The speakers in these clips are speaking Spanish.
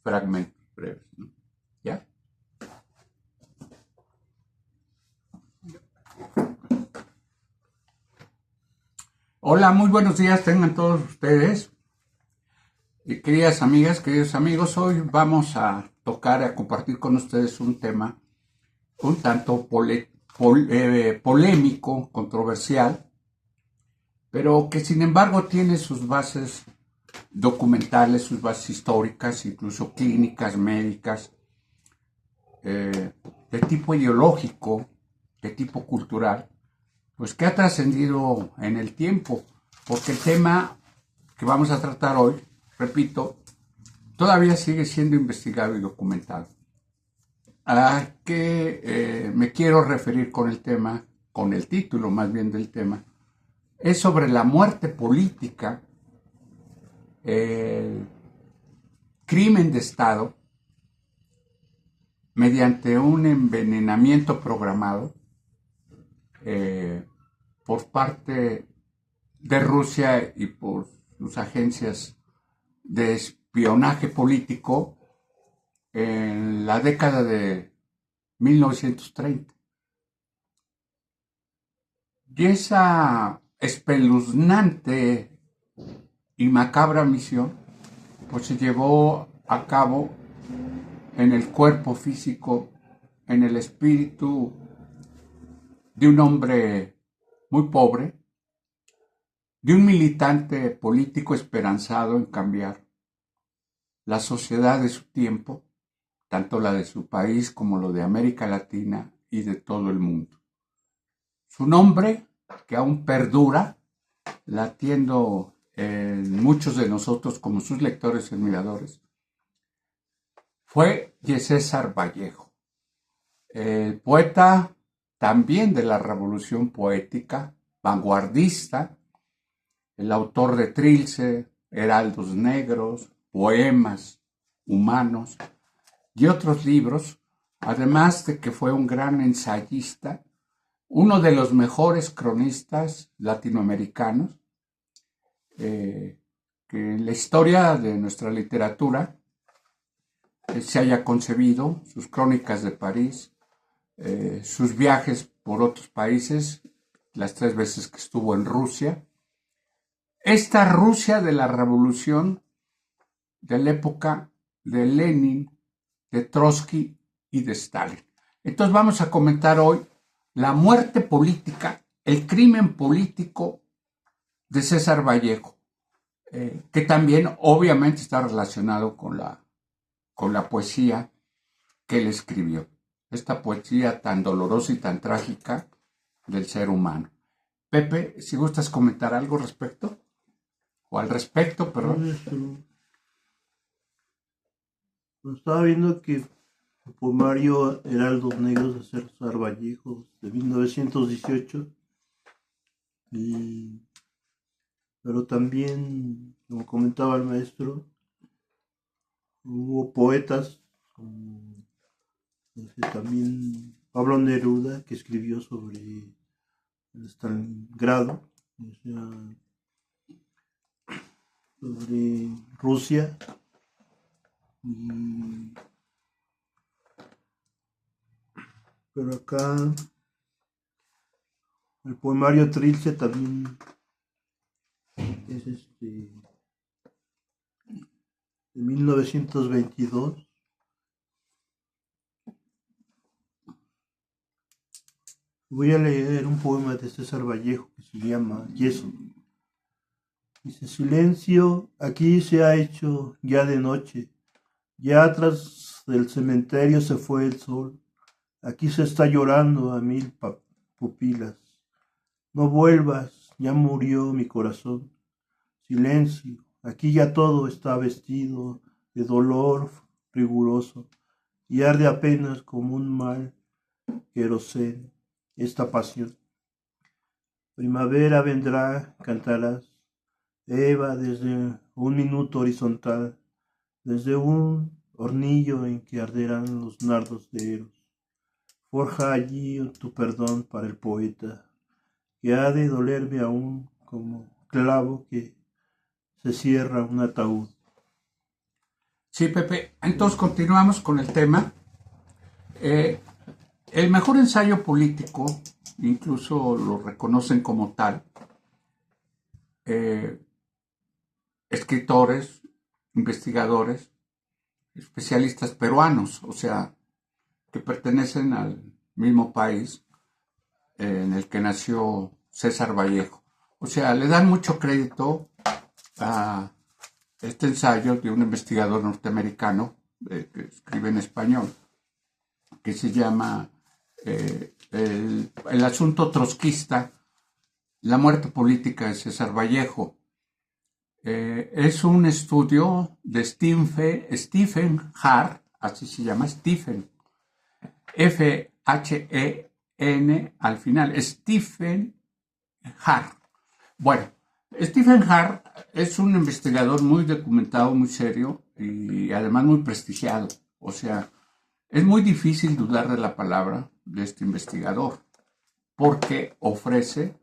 fragmentos breves, ¿no? ¿Ya? Hola, muy buenos días tengan todos ustedes. Queridas amigas, queridos amigos, hoy vamos a tocar, a compartir con ustedes un tema un tanto polémico, controversial, pero que sin embargo tiene sus bases documentales, sus bases históricas, incluso clínicas, médicas, de tipo ideológico, de tipo cultural, pues que ha trascendido en el tiempo, porque el tema que vamos a tratar hoy, repito, todavía sigue siendo investigado y documentado. ¿A qué me quiero referir con el tema, con el título más bien del tema? Es sobre la muerte política, el crimen de Estado, mediante un envenenamiento programado por parte de Rusia y por sus agencias de espionaje político en la década de 1930. Y esa espeluznante y macabra misión pues se llevó a cabo en el cuerpo físico, en el espíritu de un hombre muy pobre, de un militante político esperanzado en cambiar la sociedad de su tiempo, tanto la de su país como lo de América Latina y de todo el mundo. Su nombre, que aún perdura, latiendo en muchos de nosotros como sus lectores y admiradores, fue César Vallejo, el poeta también de la revolución poética, vanguardista, el autor de Trilce, Heraldos Negros, Poemas Humanos y otros libros, además de que fue un gran ensayista, uno de los mejores cronistas latinoamericanos que en la historia de nuestra literatura se haya concebido, sus crónicas de París, sus viajes por otros países, las 3 veces que estuvo en Rusia, esta Rusia de la revolución de la época de Lenin, de Trotsky y de Stalin. Entonces vamos a comentar hoy la muerte política, el crimen político de César Vallejo, que también obviamente está relacionado con la poesía que él escribió. Esta poesía tan dolorosa y tan trágica del ser humano. Pepe, si gustas comentar algo respecto, o al respecto, perdón. Estaba viendo que el poemario Heraldos Negros de César Vallejo de 1918, pero también, como comentaba el maestro, hubo poetas como también Pablo Neruda, que escribió sobre el Stalingrado, o sea, sobre Rusia, pero acá el poemario Trilce también es de 1922. Voy a leer un poema de César Vallejo que se llama Yeso. Dice: silencio, aquí se ha hecho ya de noche, ya atrás del cementerio se fue el sol, aquí se está llorando a 1000 pupilas. No vuelvas, ya murió mi corazón. Silencio, aquí ya todo está vestido de dolor riguroso y arde apenas como un mal queroseno esta pasión. Primavera vendrá, cantarás, Eva, desde un minuto horizontal, desde un hornillo en que arderán los nardos de Eros. Forja allí tu perdón para el poeta, que ha de dolerme aún como clavo que se cierra un ataúd. Sí, Pepe. Entonces continuamos con el tema. El mejor ensayo político, incluso lo reconocen como tal, eh, escritores, investigadores, especialistas peruanos, o sea, que pertenecen al mismo país en el que nació César Vallejo. O sea, le dan mucho crédito a este ensayo de un investigador norteamericano que escribe en español, que se llama el asunto trotskista, la muerte política de César Vallejo. Es un estudio de Stephen Hart, así se llama, Stephen, F-H-E-N al final, Stephen Hart. Bueno, Stephen Hart es un investigador muy documentado, muy serio y además muy prestigiado. O sea, es muy difícil dudar de la palabra de este investigador porque ofrece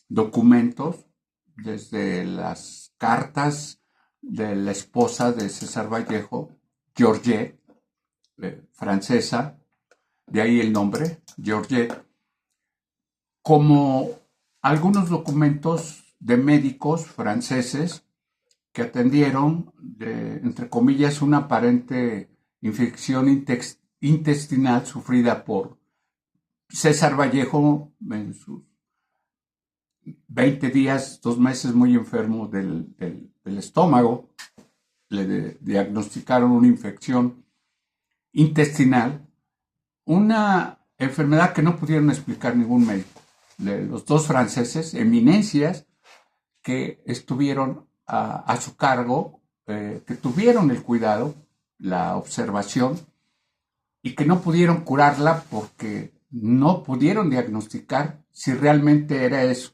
documentos desde las cartas de la esposa de César Vallejo, Georgette, francesa, de ahí el nombre, Georgette, como algunos documentos de médicos franceses que atendieron, entre comillas, una aparente infección intestinal sufrida por César Vallejo en sus 20 días, 2 meses muy enfermo del estómago. Le diagnosticaron una infección intestinal, una enfermedad que no pudieron explicar ningún médico. Los dos franceses, eminencias, que estuvieron a su cargo, que tuvieron el cuidado, la observación, y que no pudieron curarla porque no pudieron diagnosticar si realmente era eso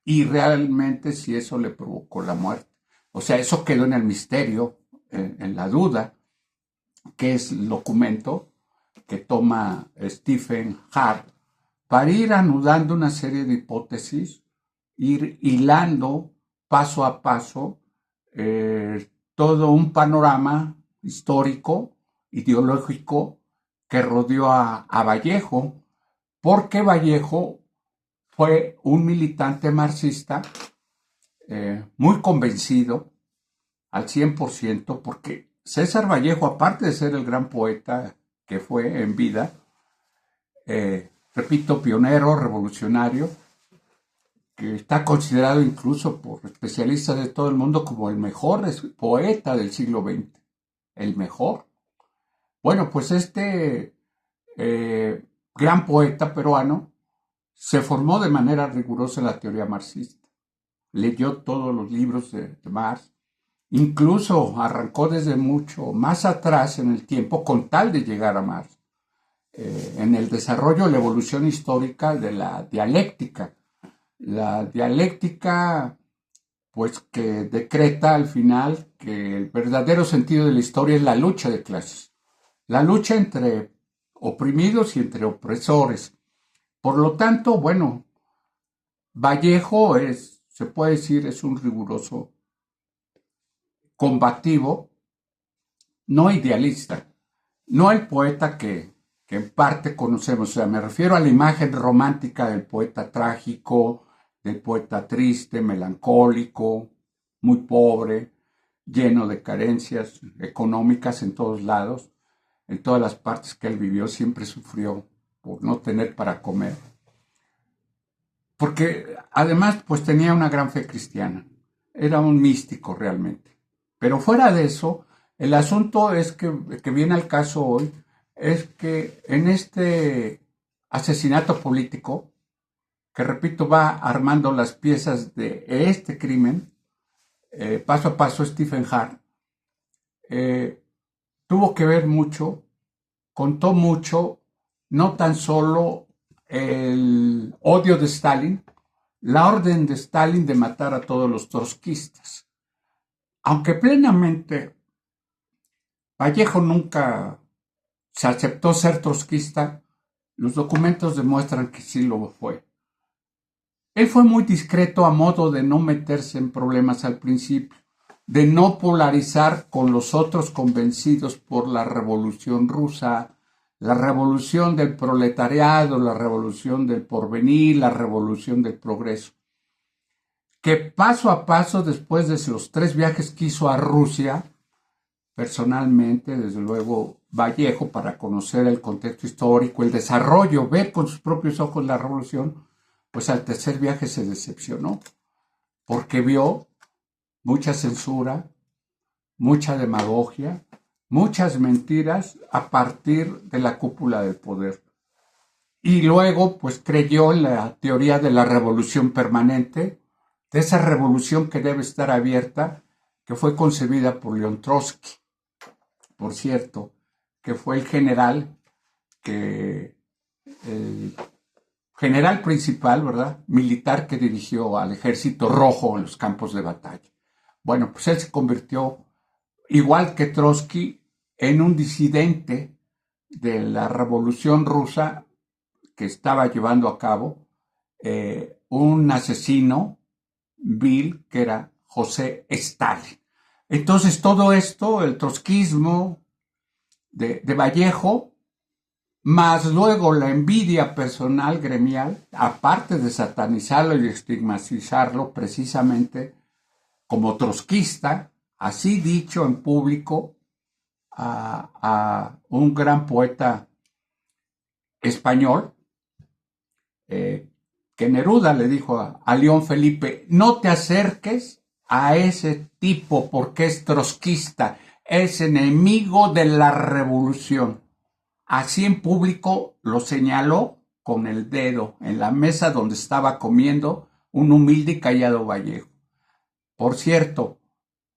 y realmente si eso le provocó la muerte. O sea, eso quedó en el misterio, en la duda, que es el documento que toma Stephen Hart para ir anudando una serie de hipótesis, ir hilando paso a paso todo un panorama histórico, ideológico que rodeó a Vallejo, porque Vallejo fue un militante marxista muy convencido al 100%, porque César Vallejo, aparte de ser el gran poeta que fue en vida, repito, pionero, revolucionario, que está considerado incluso por especialistas de todo el mundo como el mejor poeta del siglo XX, el mejor. Bueno, pues este gran poeta peruano se formó de manera rigurosa en la teoría marxista, leyó todos los libros de Marx, incluso arrancó desde mucho más atrás en el tiempo con tal de llegar a Marx, en el desarrollo, la evolución histórica de la dialéctica. La dialéctica, pues, que decreta al final que el verdadero sentido de la historia es la lucha de clases, la lucha entre oprimidos y entre opresores. Por lo tanto, bueno, Vallejo se puede decir, es un riguroso combativo, no idealista, no el poeta que en parte conocemos. O sea, me refiero a la imagen romántica del poeta trágico, del poeta triste, melancólico, muy pobre, lleno de carencias económicas en todos lados, en todas las partes que él vivió, siempre sufrió por no tener para comer. Porque además, pues tenía una gran fe cristiana, era un místico realmente. Pero fuera de eso, el asunto es que viene al caso hoy, es que en este asesinato político, que repito, va armando las piezas de este crimen, paso a paso Stephen Hart, tuvo que ver mucho, contó mucho, no tan solo el odio de Stalin, la orden de Stalin de matar a todos los trotskistas. Aunque plenamente Vallejo nunca se aceptó ser trotskista, los documentos demuestran que sí lo fue. Él fue muy discreto a modo de no meterse en problemas al principio. de no polarizar con los otros convencidos por la revolución rusa, la revolución del proletariado, la revolución del porvenir, la revolución del progreso. Que paso a paso, después de los 3 viajes que hizo a Rusia, personalmente, desde luego, Vallejo, para conocer el contexto histórico, el desarrollo, ver con sus propios ojos la revolución, pues al tercer viaje se decepcionó, porque vio mucha censura, mucha demagogia, muchas mentiras a partir de la cúpula del poder. Y luego, pues creyó en la teoría de la revolución permanente, de esa revolución que debe estar abierta, que fue concebida por León Trotsky, por cierto, que fue el general principal, ¿verdad? Militar que dirigió al Ejército Rojo en los campos de batalla. Bueno, pues él se convirtió, igual que Trotsky, en un disidente de la revolución rusa que estaba llevando a cabo un asesino vil que era José Stalin. Entonces todo esto, el trotskismo de Vallejo, más luego la envidia personal gremial, aparte de satanizarlo y estigmatizarlo precisamente como trotskista, así dicho en público a un gran poeta español, que Neruda le dijo a León Felipe: no te acerques a ese tipo porque es trotskista, es enemigo de la revolución. Así en público lo señaló con el dedo en la mesa donde estaba comiendo un humilde y callado Vallejo. Por cierto,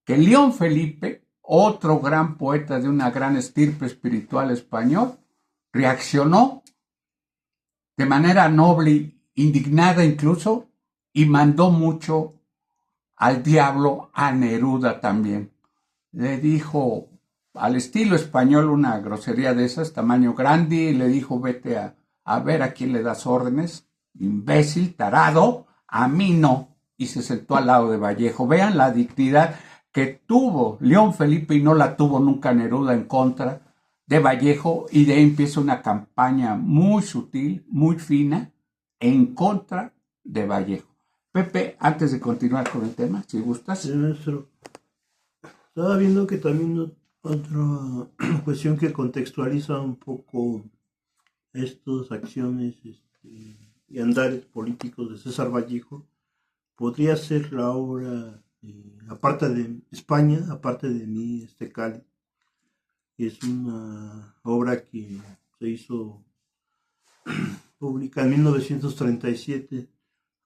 que León Felipe, otro gran poeta de una gran estirpe espiritual español, reaccionó de manera noble, indignada incluso, y mandó mucho al diablo a Neruda también. Le dijo, al estilo español, una grosería de esas, tamaño grande, y le dijo: vete a ver a quién le das órdenes, imbécil, tarado, a mí no. Y se sentó al lado de Vallejo. Vean la dignidad que tuvo León Felipe y no la tuvo nunca Neruda en contra de Vallejo, y de ahí empieza una campaña muy sutil, muy fina, en contra de Vallejo. Pepe, antes de continuar con el tema, si gustas. Maestro, estaba viendo que también otra cuestión que contextualiza un poco estas acciones y andares políticos de César Vallejo podría ser la obra, aparte de España, aparte de mí, Cali, que es una obra que se hizo pública en 1937,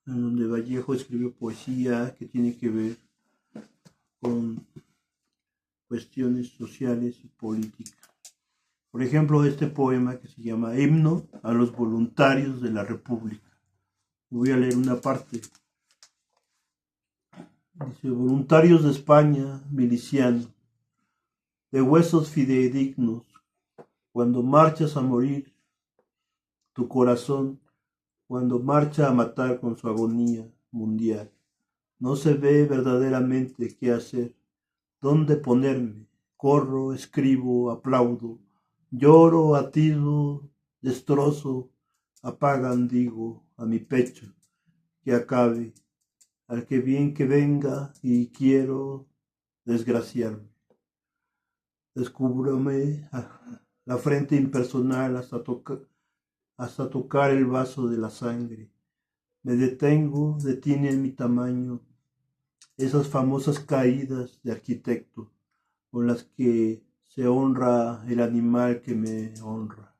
en donde Vallejo escribió poesía que tiene que ver con cuestiones sociales y políticas. Por ejemplo, este poema que se llama Himno a los voluntarios de la República. Voy a leer una parte. Dice: voluntarios de España, milicianos, de huesos fidedignos, cuando marchas a morir, tu corazón, cuando marcha a matar con su agonía mundial, no se ve verdaderamente qué hacer, dónde ponerme, corro, escribo, aplaudo, lloro, atizo, destrozo, apagan, digo, a mi pecho, que acabe, al que bien que venga, y quiero desgraciarme. Descúbrame la frente impersonal hasta tocar el vaso de la sangre. Me detengo, detiene mi tamaño, esas famosas caídas de arquitecto con las que se honra el animal que me honra.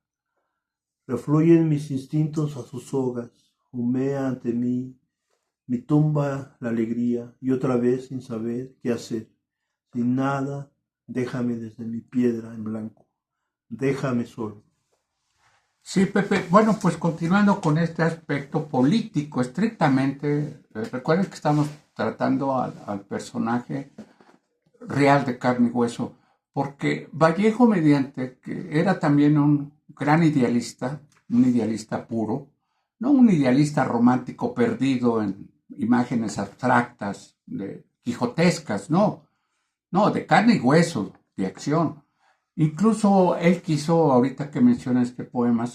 Refluyen mis instintos a sus sogas, humea ante mí, mi tumba la alegría, y otra vez sin saber qué hacer, sin nada, déjame desde mi piedra en blanco, déjame solo. Sí, Pepe. Bueno, pues continuando con este aspecto político, estrictamente, recuerden que estamos tratando al personaje real de carne y hueso, porque Vallejo Mediante, que era también un gran idealista, un idealista puro, no un idealista romántico perdido en imágenes abstractas, quijotescas, no, no, de carne y hueso, de acción. Incluso él quiso, ahorita que menciona este poema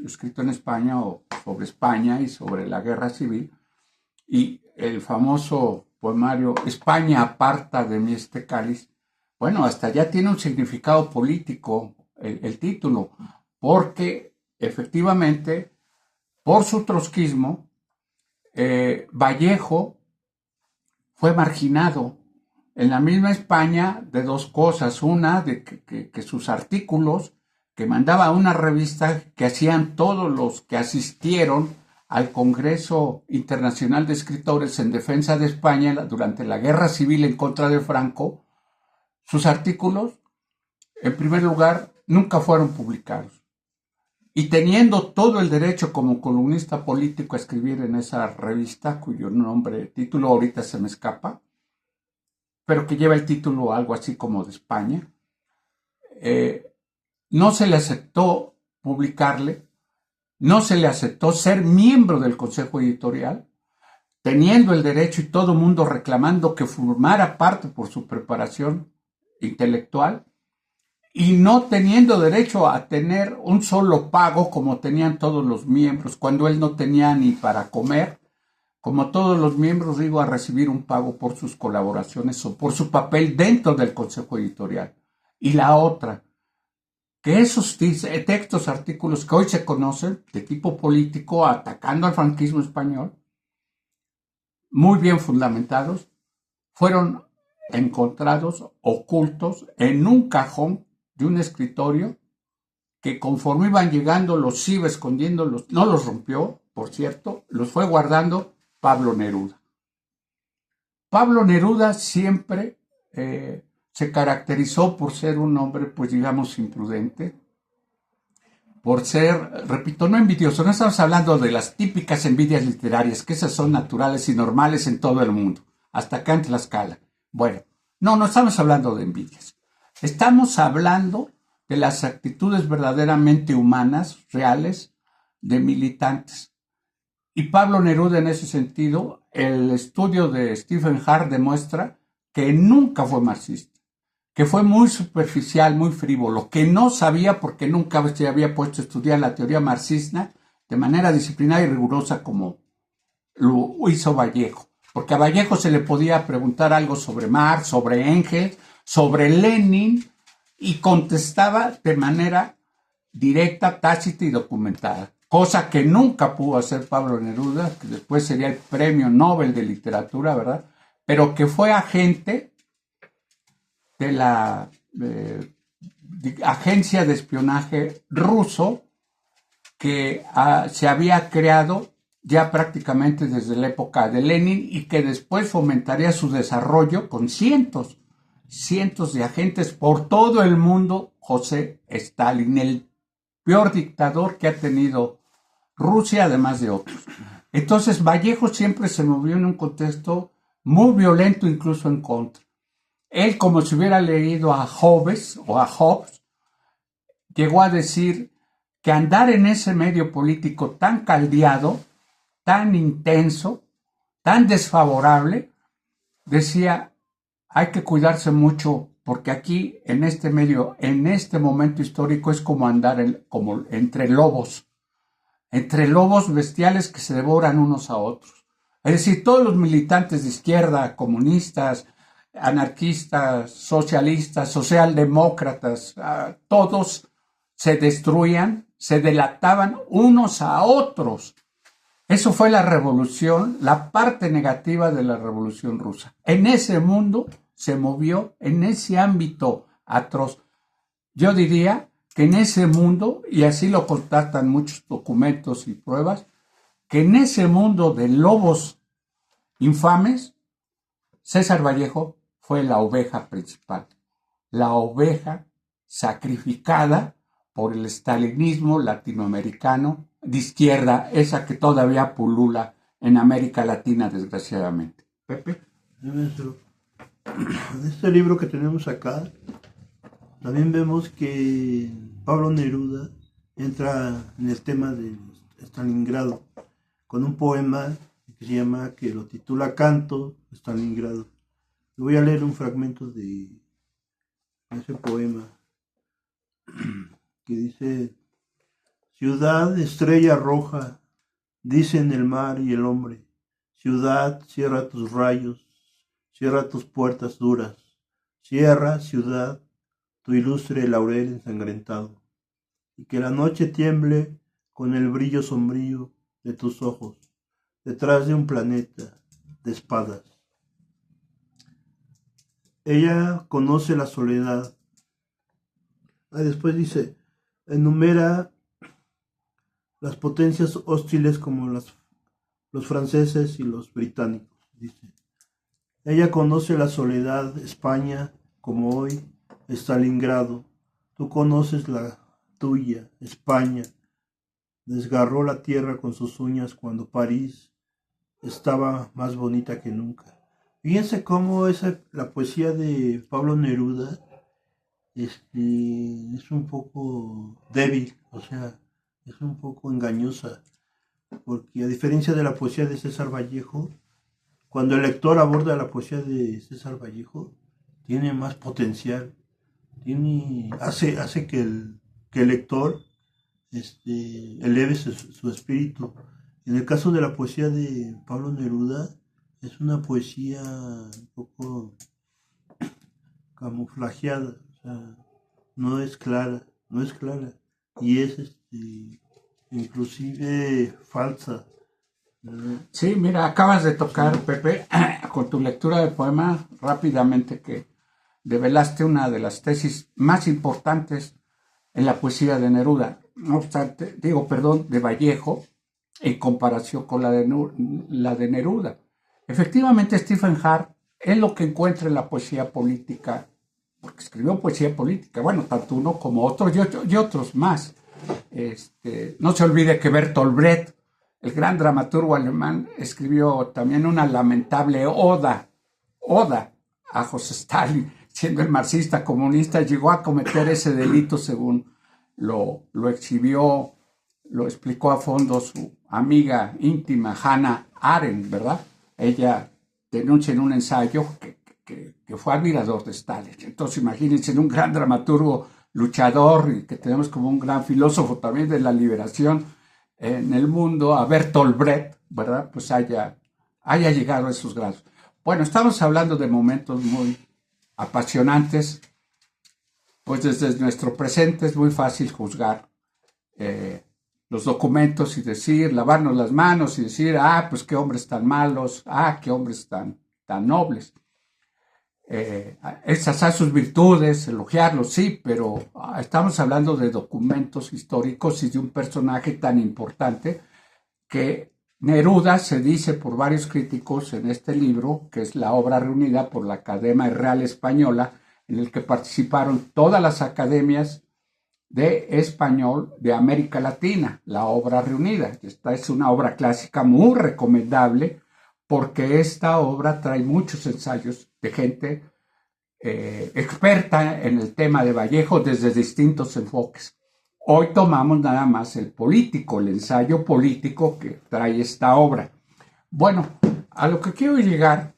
escrito en España, o sobre España y sobre la guerra civil, y el famoso poemario España aparta de mí este cáliz, bueno, hasta ya tiene un significado político el título, porque efectivamente, por su trotskismo, Vallejo fue marginado en la misma España de dos cosas. Una, de que sus artículos, que mandaba a una revista que hacían todos los que asistieron al Congreso Internacional de Escritores en defensa de España durante la Guerra Civil en contra de Franco, sus artículos, en primer lugar, nunca fueron publicados. Y teniendo todo el derecho como columnista político a escribir en esa revista, cuyo título ahorita se me escapa, pero que lleva el título algo así como de España, no se le aceptó publicarle, no se le aceptó ser miembro del Consejo Editorial, teniendo el derecho y todo el mundo reclamando que formara parte por su preparación intelectual, y no teniendo derecho a tener un solo pago como tenían todos los miembros, cuando él no tenía ni para comer, como todos los miembros iba a recibir un pago por sus colaboraciones o por su papel dentro del Consejo Editorial. Y la otra, que esos textos, artículos que hoy se conocen de tipo político atacando al franquismo español, muy bien fundamentados, fueron encontrados ocultos en un cajón de un escritorio que conforme iban llegando los iba escondiendo, no los rompió, por cierto, los fue guardando Pablo Neruda. Pablo Neruda siempre se caracterizó por ser un hombre, pues digamos, imprudente, por ser, repito, no envidioso. No estamos hablando de las típicas envidias literarias, que esas son naturales y normales en todo el mundo, hasta acá en Tlaxcala. Bueno, no estamos hablando de envidias. Estamos hablando de las actitudes verdaderamente humanas, reales, de militantes. Y Pablo Neruda, en ese sentido, el estudio de Stephen Hart demuestra que nunca fue marxista, que fue muy superficial, muy frívolo, que no sabía porque nunca se había puesto a estudiar la teoría marxista de manera disciplinada y rigurosa como lo hizo Vallejo. Porque a Vallejo se le podía preguntar algo sobre Marx, sobre Engels, sobre Lenin, y contestaba de manera directa, tácita y documentada. Cosa que nunca pudo hacer Pablo Neruda, que después sería el premio Nobel de Literatura, ¿verdad? Pero que fue agente de la agencia de espionaje ruso que se había creado ya prácticamente desde la época de Lenin y que después fomentaría su desarrollo con cientos de agentes por todo el mundo. José Stalin, el peor dictador que ha tenido Rusia, además de otros. Entonces Vallejo siempre se movió en un contexto muy violento, incluso en contra. Él, como si hubiera leído a Hobbes, llegó a decir que andar en ese medio político tan caldeado, tan intenso, tan desfavorable, decía, hay que cuidarse mucho porque aquí, en este medio, en este momento histórico, es como andar como entre lobos bestiales que se devoran unos a otros. Es decir, todos los militantes de izquierda, comunistas, anarquistas, socialistas, socialdemócratas, todos se destruían, se delataban unos a otros. Eso fue la revolución, la parte negativa de la revolución rusa. En ese mundo se movió, en ese ámbito atroz. Yo diría que en ese mundo, y así lo constatan muchos documentos y pruebas, que en ese mundo de lobos infames, César Vallejo fue la oveja principal, la oveja sacrificada por el estalinismo latinoamericano de izquierda, esa que todavía pulula en América Latina, desgraciadamente. Pepe. En este libro que tenemos acá, también vemos que Pablo Neruda entra en el tema de Stalingrado con un poema que se llama, que lo titula Canto Stalingrado. Le voy a leer un fragmento de ese poema que dice: ciudad, estrella roja, dicen el mar y el hombre, ciudad, cierra tus rayos, cierra tus puertas duras, cierra, ciudad, tu ilustre laurel ensangrentado, y que la noche tiemble con el brillo sombrío de tus ojos, detrás de un planeta de espadas. Ella conoce la soledad. Después dice, enumera las potencias hostiles como los franceses y los británicos. Dice, ella conoce la soledad, España, como hoy, Stalingrado. Tú conoces la tuya, España. Desgarró la tierra con sus uñas cuando París estaba más bonita que nunca. Fíjense cómo la poesía de Pablo Neruda es un poco débil, o sea, es un poco engañosa, porque a diferencia de la poesía de César Vallejo, cuando el lector aborda la poesía de César Vallejo, tiene más potencial, hace que el lector eleve su espíritu. En el caso de la poesía de Pablo Neruda, es una poesía un poco camuflajeada, o sea, no es clara, y es inclusive falsa. Sí, mira, acabas de tocar, Pepe, con tu lectura del poema, rápidamente que develaste una de las tesis más importantes en la poesía de Neruda. No obstante, de Vallejo, en comparación con la de Neruda. Efectivamente, Stephen Hart es lo que encuentra en la poesía política, porque escribió poesía política, bueno, tanto uno como otro y otros más. No se olvide que Bertolt Brecht, el gran dramaturgo alemán, escribió también una lamentable oda a José Stalin, siendo el marxista comunista, llegó a cometer ese delito según lo exhibió, lo explicó a fondo su amiga íntima Hannah Arendt, ¿verdad? Ella denuncia en un ensayo que fue admirador de Stalin. Entonces imagínense, en un gran dramaturgo luchador y que tenemos como un gran filósofo también de la liberación en el mundo, a Bertolt Brecht, ¿verdad? Pues haya llegado a esos grados. Bueno, estamos hablando de momentos muy apasionantes, pues desde nuestro presente es muy fácil juzgar los documentos y decir, lavarnos las manos y decir, pues qué hombres tan malos, qué hombres tan nobles. Exaltar sus virtudes, elogiarlos, sí, pero estamos hablando de documentos históricos y de un personaje tan importante que Neruda se dice por varios críticos en este libro, que es la obra reunida por la Academia Real Española, en el que participaron todas las academias de español de América Latina, la obra reunida. Esta es una obra clásica muy recomendable porque esta obra trae muchos ensayos de gente experta en el tema de Vallejo desde distintos enfoques. Hoy tomamos nada más el político, el ensayo político que trae esta obra. Bueno, a lo que quiero llegar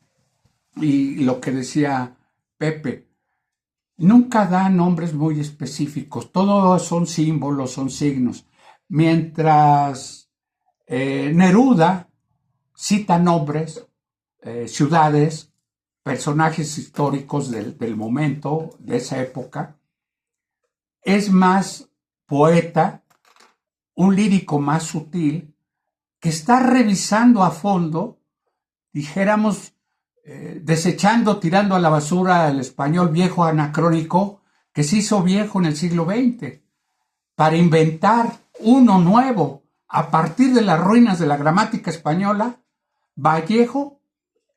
y lo que decía Pepe, nunca da nombres muy específicos, todos son símbolos, son signos. Mientras Neruda cita nombres, ciudades, personajes históricos del momento, de esa época, es más poeta, un lírico más sutil, que está revisando a fondo, dijéramos, desechando, tirando a la basura el español viejo anacrónico que se hizo viejo en el siglo XX, para inventar uno nuevo. A partir de las ruinas de la gramática española, Vallejo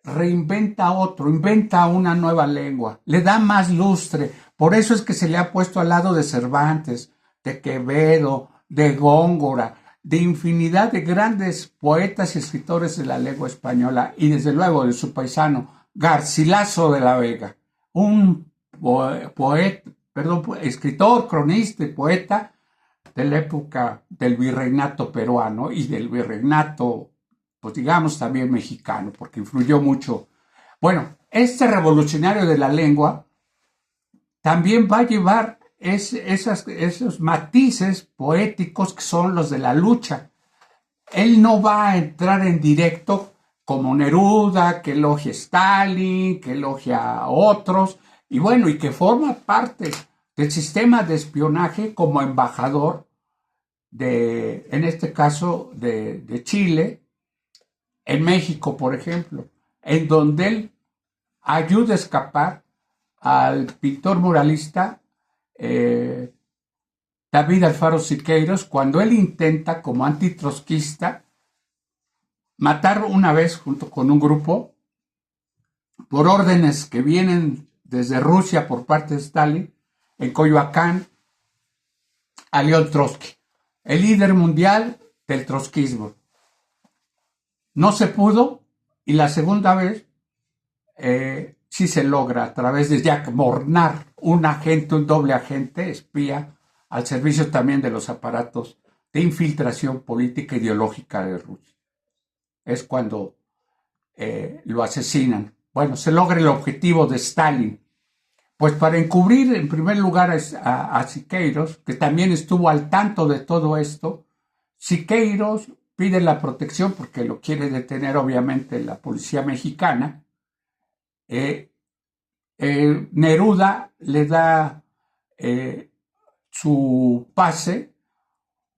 reinventa otro, inventa una nueva lengua, le da más lustre. Por eso es que se le ha puesto al lado de Cervantes, de Quevedo, de Góngora, de infinidad de grandes poetas y escritores de la lengua española y desde luego de su paisano Garcilaso de la Vega, un escritor, cronista y poeta de la época del virreinato peruano y del virreinato, pues digamos también mexicano, porque influyó mucho. Bueno, este revolucionario de la lengua también va a llevar esos matices poéticos que son los de la lucha. Él no va a entrar en directo como Neruda, que elogia a Stalin, que elogia a otros, y bueno, y que forma parte del sistema de espionaje como embajador en este caso, de Chile, en México, por ejemplo, en donde él ayuda a escapar al pintor muralista David Alfaro Siqueiros cuando él intenta, como antitrotskista, matar una vez junto con un grupo por órdenes que vienen desde Rusia por parte de Stalin, en Coyoacán, a León Trotsky, el líder mundial del trotskismo. No se pudo y la segunda vez sí se logra a través de Jack Mornar, un agente, un doble agente, espía, al servicio también de los aparatos de infiltración política e ideológica de Rusia. Es cuando lo asesinan. Bueno, se logra el objetivo de Stalin. Pues para encubrir en primer lugar a Siqueiros, que también estuvo al tanto de todo esto, Siqueiros pide la protección porque lo quiere detener obviamente la policía mexicana. Neruda le da su pase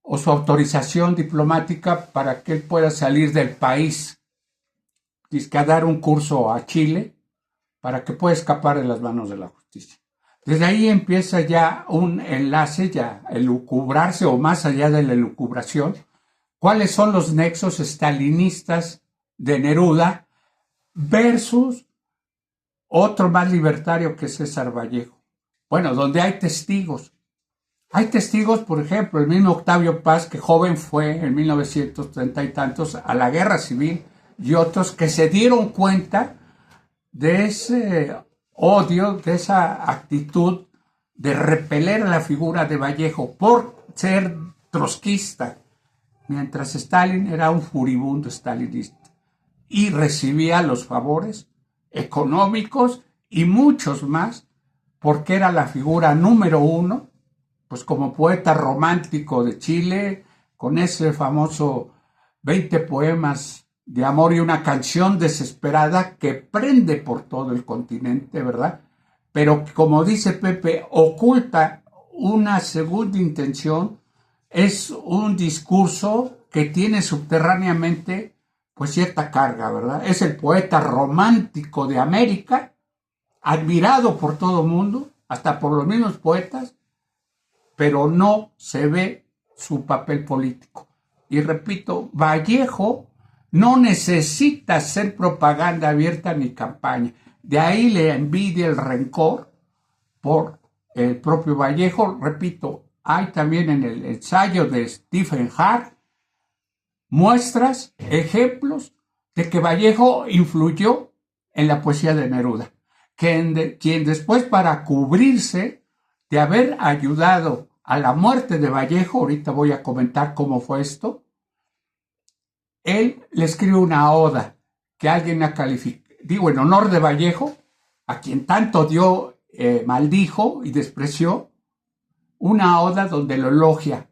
o su autorización diplomática para que él pueda salir del país, dice a dar un curso a Chile para que pueda escapar de las manos de la justicia. Desde ahí empieza ya un enlace, ya elucubrarse o más allá de la elucubración, cuáles son los nexos estalinistas de Neruda versus otro más libertario que es César Vallejo. Bueno, donde hay testigos. Hay testigos, por ejemplo, el mismo Octavio Paz, que joven fue en 1930 y tantos a la guerra civil, y otros que se dieron cuenta de ese odio, de esa actitud de repeler a la figura de Vallejo por ser trotskista, mientras Stalin era un furibundo stalinista y recibía los favores económicos y muchos más porque era la figura número uno, pues como poeta romántico de Chile, con ese famoso 20 poemas de amor y una canción desesperada que prende por todo el continente, ¿verdad? Pero como dice Pepe, oculta una segunda intención, es un discurso que tiene subterráneamente pues cierta carga, ¿verdad? Es el poeta romántico de América, admirado por todo el mundo, hasta por los mismos poetas, pero no se ve su papel político. Y repito, Vallejo no necesita hacer propaganda abierta ni campaña. De ahí le envidia el rencor por el propio Vallejo. Repito, hay también en el ensayo de Stephen Hart muestras, ejemplos de que Vallejo influyó en la poesía de Neruda, quien después para cubrirse de haber ayudado a la muerte de Vallejo, ahorita voy a comentar cómo fue esto, él le escribe una oda que alguien ha calificado, digo, en honor de Vallejo, a quien tanto maldijo y despreció, una oda donde lo elogia,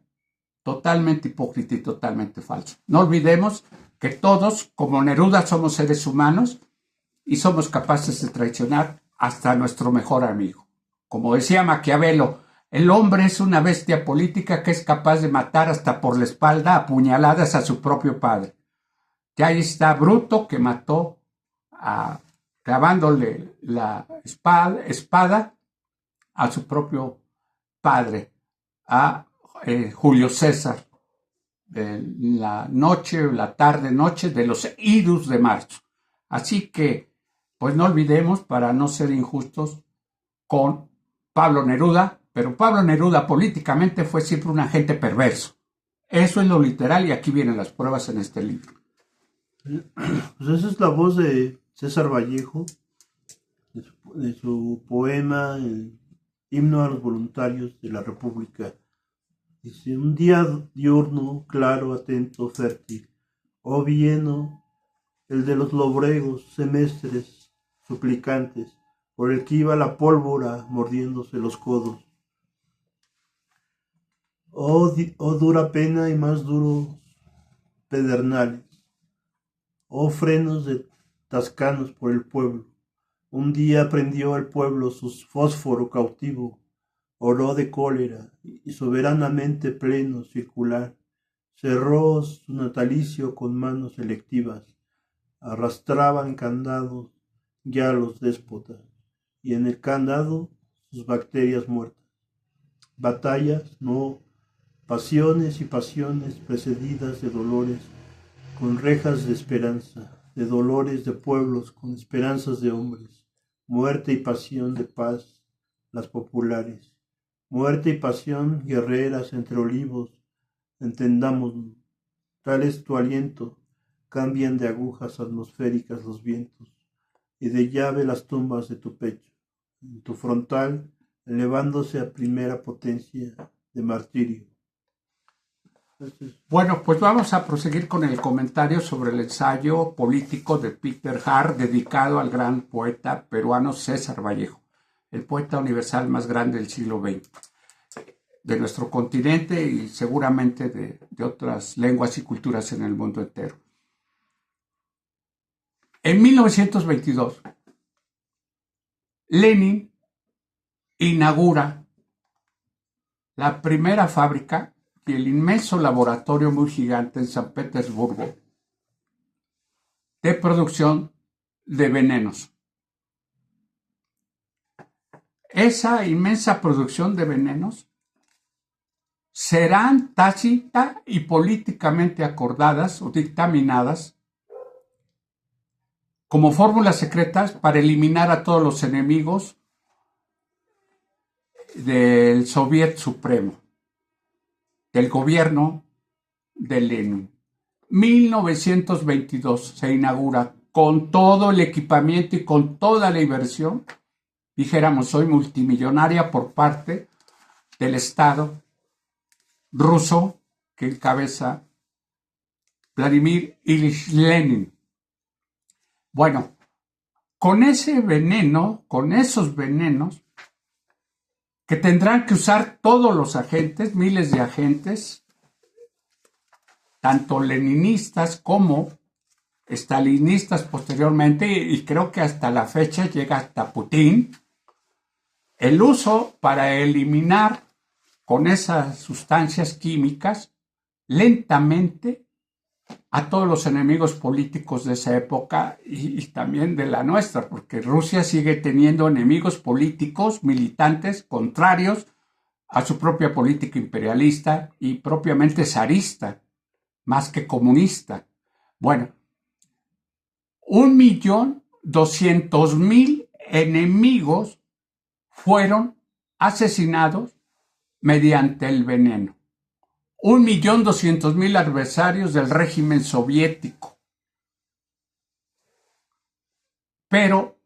totalmente hipócrita y totalmente falso. No olvidemos que todos, como Neruda, somos seres humanos y somos capaces de traicionar hasta a nuestro mejor amigo. Como decía Maquiavelo, el hombre es una bestia política que es capaz de matar hasta por la espalda a puñaladas a su propio padre. Y ahí está Bruto, que mató clavándole la espada a su propio padre, a Julio César, la noche, la tarde-noche de los idus de marzo. Así que, pues no olvidemos, para no ser injustos con Pablo Neruda, pero Pablo Neruda políticamente fue siempre un agente perverso. Eso es lo literal y aquí vienen las pruebas en este libro. Pues esa es la voz de César Vallejo, de su poema, el himno a los voluntarios de la República. Dice: un día diurno, claro, atento, fértil, oh Vieno, el de los lobregos semestres suplicantes, por el que iba la pólvora mordiéndose los codos. Oh dura pena y más duros pedernales, oh frenos de tascanos por el pueblo. Un día prendió el pueblo su fósforo cautivo, oró de cólera y soberanamente pleno circular, cerró su natalicio con manos selectivas, arrastraban candados ya los déspotas, y en el candado sus bacterias muertas. Batallas, no, pasiones y pasiones precedidas de dolores, con rejas de esperanza, de dolores de pueblos con esperanzas de hombres, muerte y pasión de paz, las populares, muerte y pasión guerreras entre olivos, entendámoslo, tal es tu aliento, cambian de agujas atmosféricas los vientos, y de llave las tumbas de tu pecho, en tu frontal, elevándose a primera potencia de martirio. Bueno, pues vamos a proseguir con el comentario sobre el ensayo político de Peter Hart dedicado al gran poeta peruano César Vallejo, el poeta universal más grande del siglo XX, de nuestro continente y seguramente de otras lenguas y culturas en el mundo entero. En 1922, Lenin inaugura la primera fábrica y el inmenso laboratorio muy gigante en San Petersburgo de producción de venenos. Esa inmensa producción de venenos serán tácita y políticamente acordadas o dictaminadas como fórmulas secretas para eliminar a todos los enemigos del Soviet Supremo, del gobierno de Lenin. 1922 se inaugura con todo el equipamiento y con toda la inversión, dijéramos, soy multimillonaria por parte del Estado ruso que encabeza Vladimir Ilich Lenin. Bueno, con ese veneno, con esos venenos, que tendrán que usar todos los agentes, miles de agentes, tanto leninistas como estalinistas posteriormente, y creo que hasta la fecha llega hasta Putin, el uso para eliminar con esas sustancias químicas lentamente a todos los enemigos políticos de esa época y también de la nuestra, porque Rusia sigue teniendo enemigos políticos, militantes, contrarios a su propia política imperialista y propiamente zarista, más que comunista. Bueno, 1.200.000 enemigos fueron asesinados mediante el veneno. 1.200.000 adversarios del régimen soviético. Pero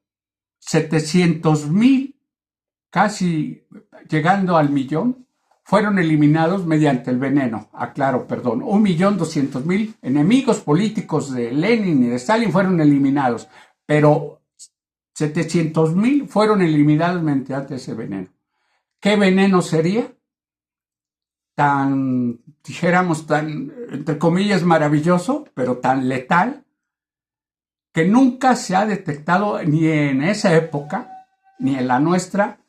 700.000, casi llegando al millón, fueron eliminados mediante el veneno. Aclaro, perdón. 1.200.000 enemigos políticos de Lenin y de Stalin fueron eliminados, pero 700.000 fueron eliminados mediante ese veneno. ¿Qué veneno sería? Tan, dijéramos, tan, entre comillas, maravilloso, pero tan letal, que nunca se ha detectado ni en esa época, ni en la nuestra,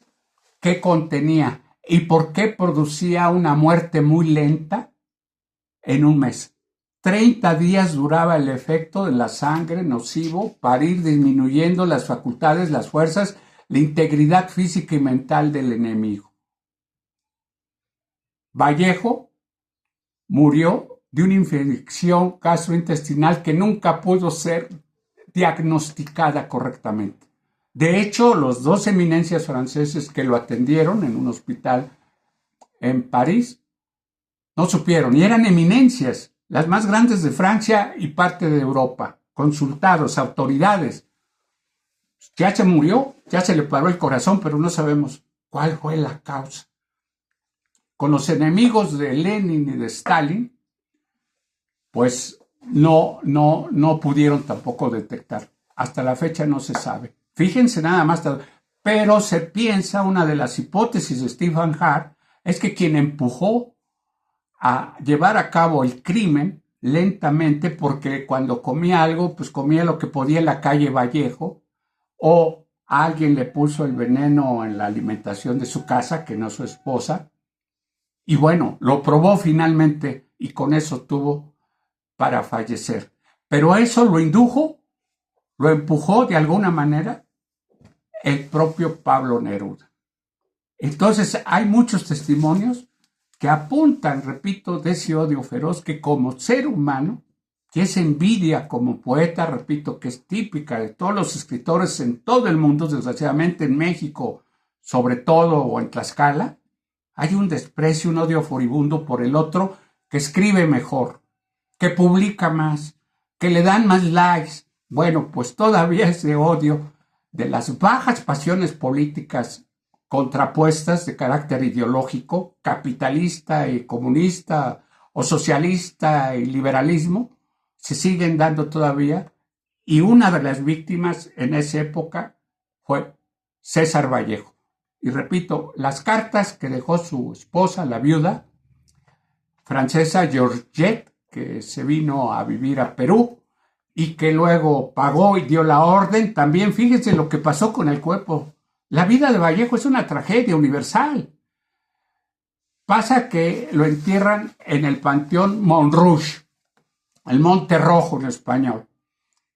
qué contenía y por qué producía una muerte muy lenta en un mes. 30 días duraba el efecto de la sangre nocivo para ir disminuyendo las facultades, las fuerzas, la integridad física y mental del enemigo. Vallejo murió de una infección gastrointestinal que nunca pudo ser diagnosticada correctamente. De hecho, los dos eminencias franceses que lo atendieron en un hospital en París no supieron, y eran eminencias, las más grandes de Francia y parte de Europa, consultados, autoridades. Ya se murió, ya se le paró el corazón, pero no sabemos cuál fue la causa. Con los enemigos de Lenin y de Stalin, pues no pudieron tampoco detectar. Hasta la fecha no se sabe. Fíjense nada más. Pero se piensa, una de las hipótesis de Stephen Hart, es que quien empujó a llevar a cabo el crimen lentamente, porque cuando comía algo, pues comía lo que podía en la calle Vallejo, o alguien le puso el veneno en la alimentación de su casa, que no su esposa, y bueno, lo probó finalmente y con eso tuvo para fallecer. Pero eso lo indujo, lo empujó de alguna manera el propio Pablo Neruda. Entonces hay muchos testimonios que apuntan, repito, de ese odio feroz que como ser humano, que es envidia como poeta, repito, que es típica de todos los escritores en todo el mundo, desgraciadamente en México, sobre todo, o en Tlaxcala, hay un desprecio, un odio furibundo por el otro que escribe mejor, que publica más, que le dan más likes. Bueno, pues todavía ese odio de las bajas pasiones políticas contrapuestas de carácter ideológico, capitalista y comunista, o socialista y liberalismo, se siguen dando todavía, y una de las víctimas en esa época fue César Vallejo. Y repito, las cartas que dejó su esposa, la viuda francesa Georgette, que se vino a vivir a Perú y que luego pagó y dio la orden, también fíjense lo que pasó con el cuerpo. La vida de Vallejo es una tragedia universal. Pasa que lo entierran en el Panteón Montrouge, el Monte Rojo en español,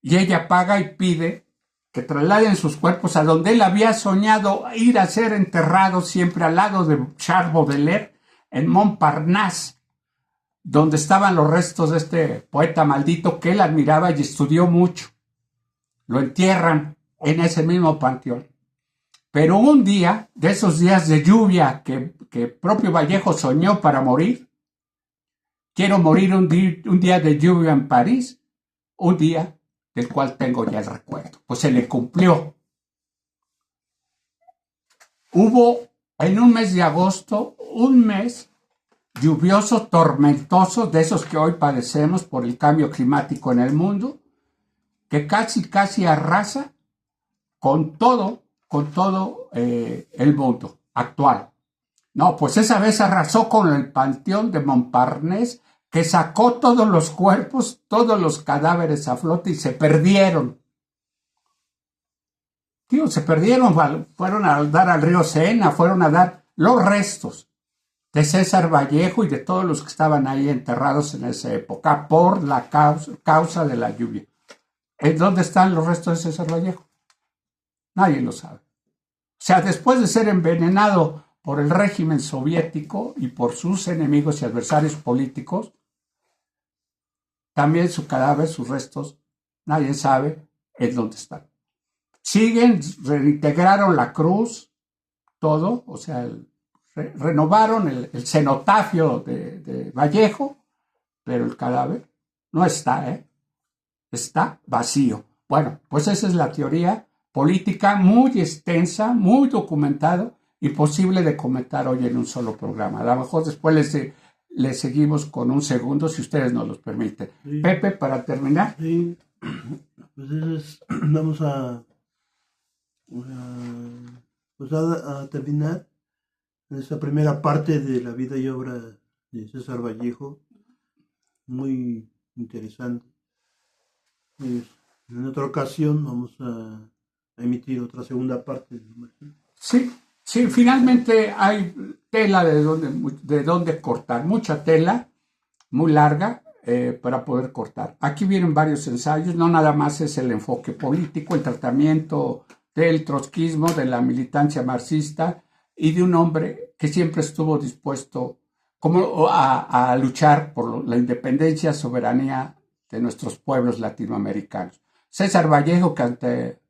y ella paga y pide que trasladen sus cuerpos a donde él había soñado ir a ser enterrado, siempre al lado de Charles Baudelaire, en Montparnasse, donde estaban los restos de este poeta maldito que él admiraba y estudió mucho. Lo entierran en ese mismo panteón. Pero un día, de esos días de lluvia que propio Vallejo soñó para morir, quiero morir un día de lluvia en París, un día del cual tengo ya el recuerdo. Pues se le cumplió. Hubo en un mes de agosto, un mes lluvioso, tormentoso, de esos que hoy padecemos por el cambio climático en el mundo, que casi arrasa con todo el mundo actual. No, pues esa vez arrasó con el panteón de Montparnasse, que sacó todos los cuerpos, todos los cadáveres a flote y se perdieron. Tío, se perdieron, fueron a dar al río Sena, fueron a dar los restos de César Vallejo y de todos los que estaban ahí enterrados en esa época por la causa de la lluvia. ¿En dónde están los restos de César Vallejo? Nadie lo sabe. O sea, después de ser envenenado por el régimen soviético y por sus enemigos y adversarios políticos, también su cadáver, sus restos, nadie sabe en dónde están. Siguen, reintegraron la cruz, todo, o sea, renovaron el cenotafio de Vallejo, pero el cadáver no está, está vacío. Bueno, pues esa es la teoría política muy extensa, muy documentada, imposible de comentar hoy en un solo programa. A lo mejor después les seguimos con un segundo, si ustedes nos los permiten. Sí. Pepe, para terminar. Sí, pues vamos a terminar esa primera parte de la vida y obra de César Vallejo, muy interesante. Pues, en otra ocasión vamos a emitir otra segunda parte. Sí, finalmente hay tela de donde cortar, mucha tela, muy larga, para poder cortar. Aquí vienen varios ensayos, no nada más es el enfoque político, el tratamiento del trotskismo, de la marxista y de un hombre que siempre estuvo dispuesto a luchar por la independencia, soberanía de nuestros pueblos latinoamericanos. César Vallejo, que ante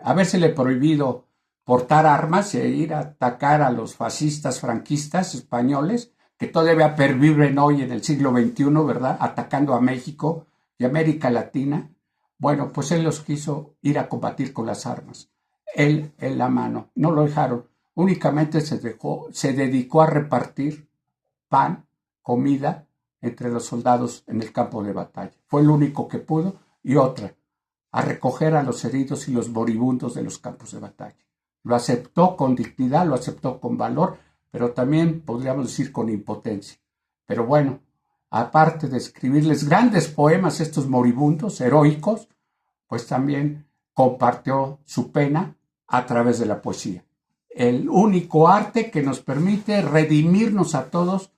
habérsele prohibido portar armas e ir a atacar a los fascistas franquistas españoles, que todavía perviven hoy en el siglo XXI, ¿verdad?, atacando a México y América Latina. Bueno, pues él los quiso ir a combatir con las armas. Él en la mano. No lo dejaron. Únicamente se dedicó a repartir pan, comida, entre los soldados en el campo de batalla. Fue el único que pudo. Y otra, a recoger a los heridos y los moribundos de los campos de batalla. Lo aceptó con dignidad, lo aceptó con valor, pero también podríamos decir con impotencia. Pero bueno, aparte de escribirles grandes poemas, estos moribundos, heroicos, pues también compartió su pena a través de la poesía. El único arte que nos permite redimirnos a todos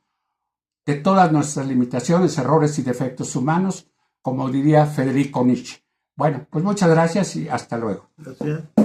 de todas nuestras limitaciones, errores y defectos humanos, como diría Federico Nietzsche. Bueno, pues muchas gracias y hasta luego. Gracias.